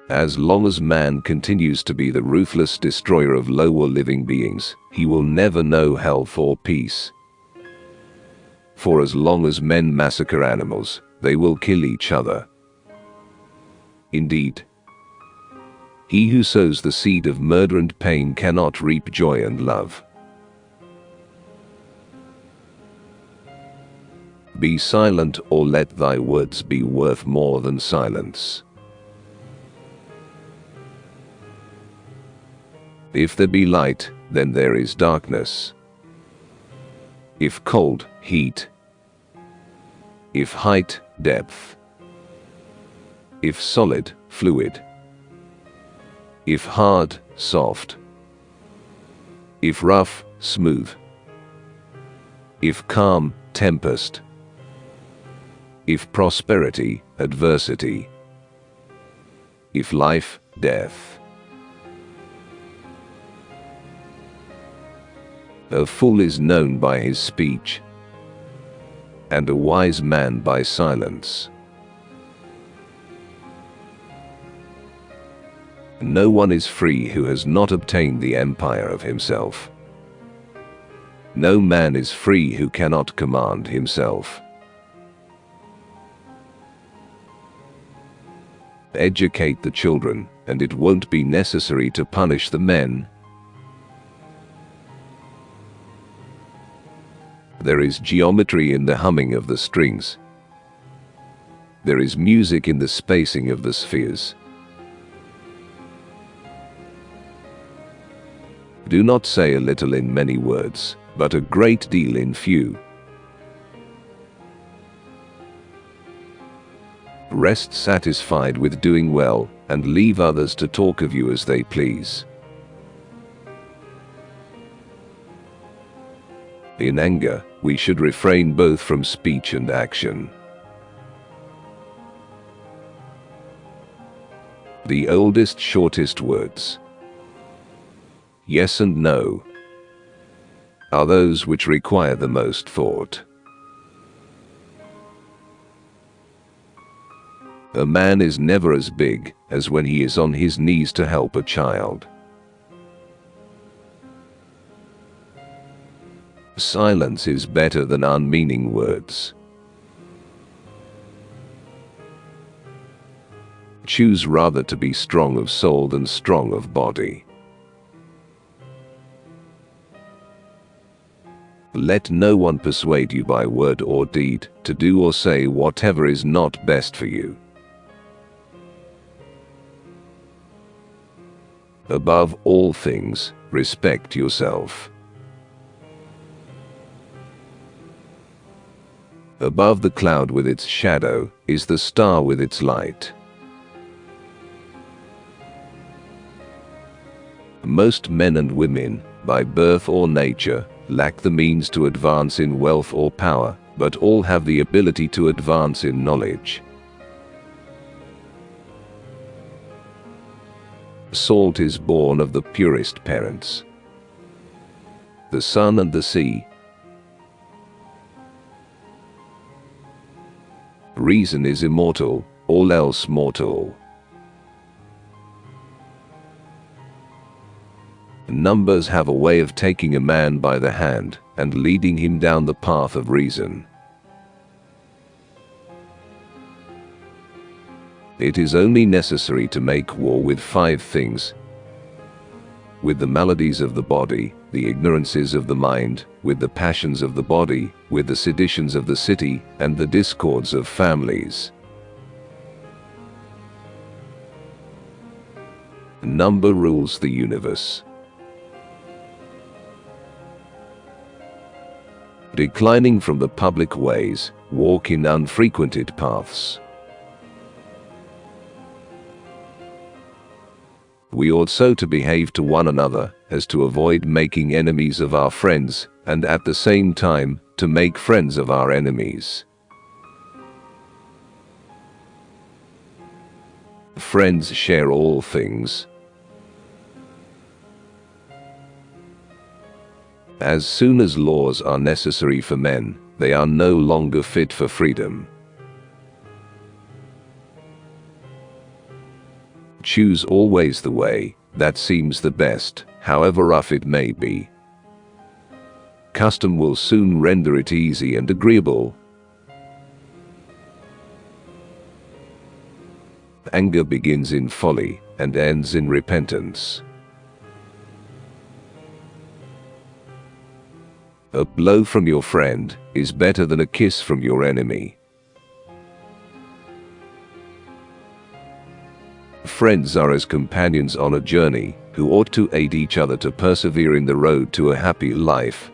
As long as man continues to be the ruthless destroyer of lower living beings, he will never know health or peace. For as long as men massacre animals, they will kill each other. Indeed, he who sows the seed of murder and pain cannot reap joy and love. Be silent, or let thy words be worth more than silence. If there be light, then there is darkness. If cold, heat. If height, depth. If solid, fluid. If hard, soft. If rough, smooth. If calm, tempest. If prosperity, adversity. If life, death. A fool is known by his speech, and a wise man by silence. No one is free who has not obtained the empire of himself. No man is free who cannot command himself. Educate the children, and it won't be necessary to punish the men. There is geometry in the humming of the strings. There is music in the spacing of the spheres. Do not say a little in many words, but a great deal in few. Rest satisfied with doing well, and leave others to talk of you as they please. In anger, we should refrain both from speech and action. The oldest, shortest words, yes and no, are those which require the most thought. A man is never as big as when he is on his knees to help a child. Silence is better than unmeaning words. Choose rather to be strong of soul than strong of body. Let no one persuade you by word or deed to do or say whatever is not best for you. Above all things, respect yourself. Above the cloud with its shadow is the star with its light. Most men and women, by birth or nature, lack the means to advance in wealth or power, but all have the ability to advance in knowledge. Salt is born of the purest parents. The sun and the sea. Reason is immortal, all else mortal. Numbers have a way of taking a man by the hand and leading him down the path of reason. It is only necessary to make war with 5 things: with the maladies of the body, the ignorances of the mind, with the passions of the body, with the seditions of the city, and the discords of families. Number rules the universe. Declining from the public ways, walk in unfrequented paths. We ought so to behave to one another as to avoid making enemies of our friends, and at the same time to make friends of our enemies. Friends share all things. As soon as laws are necessary for men, they are no longer fit for freedom. Choose always the way that seems the best, however rough it may be. Custom will soon render it easy and agreeable. Anger begins in folly and ends in repentance. A blow from your friend is better than a kiss from your enemy. Friends are as companions on a journey, who ought to aid each other to persevere in the road to a happy life.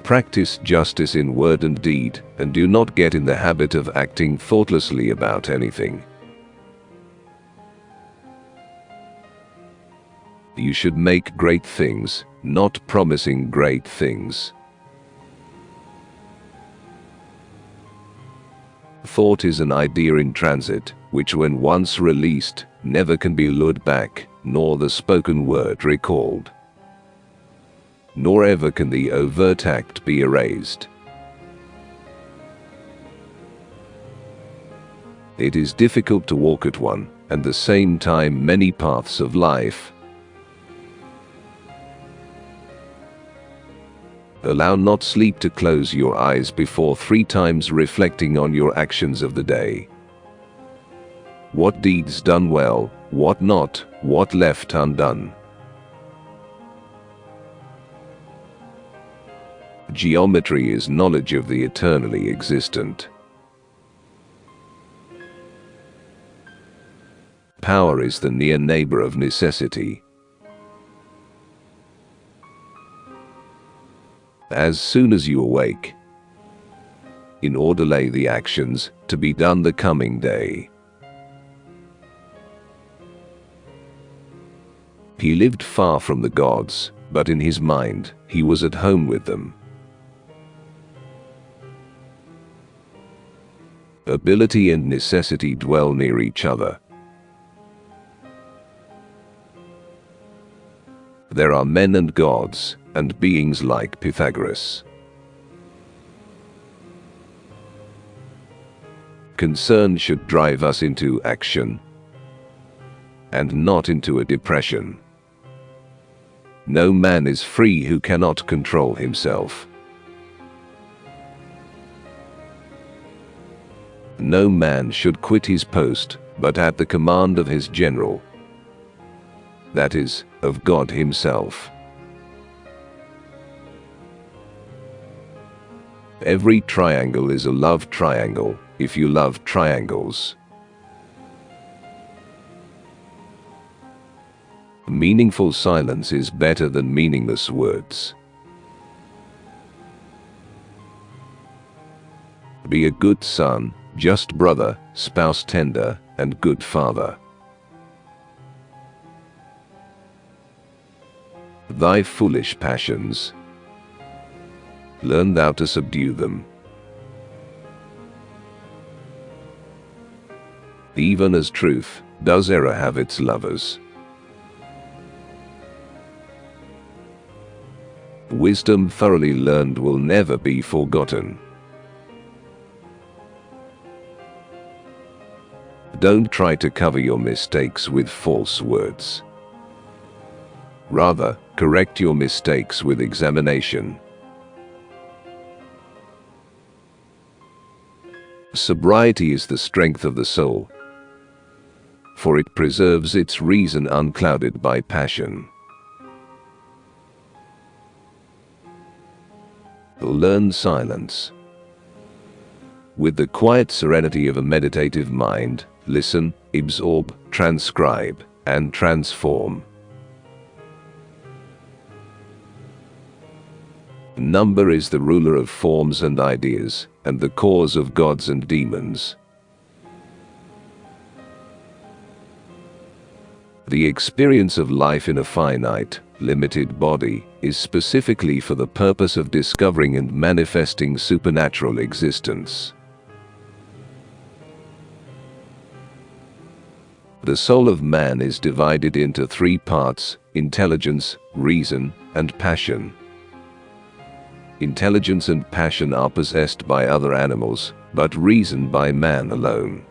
Practice justice in word and deed, and do not get in the habit of acting thoughtlessly about anything. You should make great things, not promising great things. Thought is an idea in transit, which when once released, never can be lured back, nor the spoken word recalled. Nor ever can the overt act be erased. It is difficult to walk at one and the same time many paths of life. Allow not sleep to close your eyes before 3 times reflecting on your actions of the day. What deeds done well, what not, what left undone. Geometry is knowledge of the eternally existent. Power is the near neighbor of necessity. As soon as you awake, in order lay the actions to be done the coming day. He lived far from the gods, but in his mind he was at home with them. Ability and necessity dwell near each other. There are men and gods, and beings like Pythagoras. Concern should drive us into action, and not into a depression. No man is free who cannot control himself. No man should quit his post, but at the command of his general, that is, of God himself. Every triangle is a love triangle, if you love triangles. Meaningful silence is better than meaningless words. Be a good son, just brother, spouse tender, and good father. Thy foolish passions, learn thou to subdue them. Even as truth does error have its lovers. Wisdom thoroughly learned will never be forgotten. Don't try to cover your mistakes with false words. Rather, correct your mistakes with examination. Sobriety is the strength of the soul, for it preserves its reason unclouded by passion. Learn silence. With the quiet serenity of a meditative mind, listen, absorb, transcribe, and transform. Number is the ruler of forms and ideas, and the cause of gods and demons. The experience of life in a finite, limited body is specifically for the purpose of discovering and manifesting supernatural existence. The soul of man is divided into 3 parts: intelligence, reason, and passion. Intelligence and passion are possessed by other animals, but reason by man alone.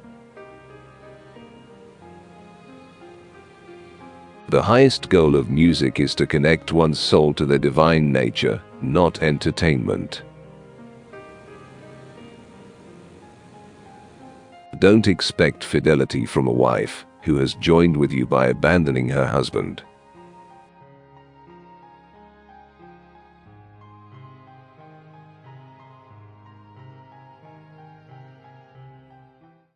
The highest goal of music is to connect one's soul to their divine nature, not entertainment. Don't expect fidelity from a wife who has joined with you by abandoning her husband.